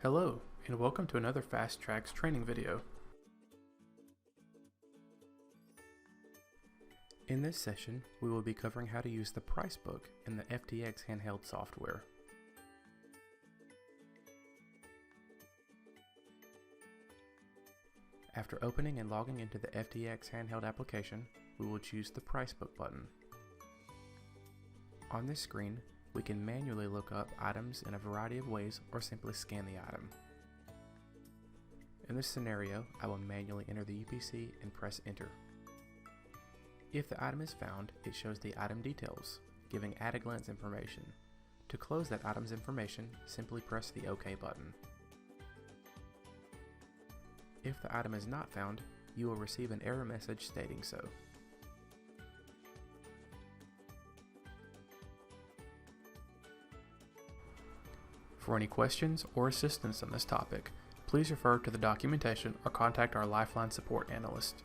Hello, and welcome to another FasTrax training video. In this session, we will be covering how to use the Pricebook in the FTxHandheld software. After opening and logging into the FTxHandheld application, we will choose the Pricebook button. On this screen, we can manually look up items in a variety of ways or simply scan the item. In this scenario, I will manually enter the UPC and press enter. If the item is found, it shows the item details, giving at-a-glance information. To close that item's information, simply press the OK button. If the item is not found, you will receive an error message stating so. For any questions or assistance on this topic, please refer to the documentation or contact our Lifeline support analyst.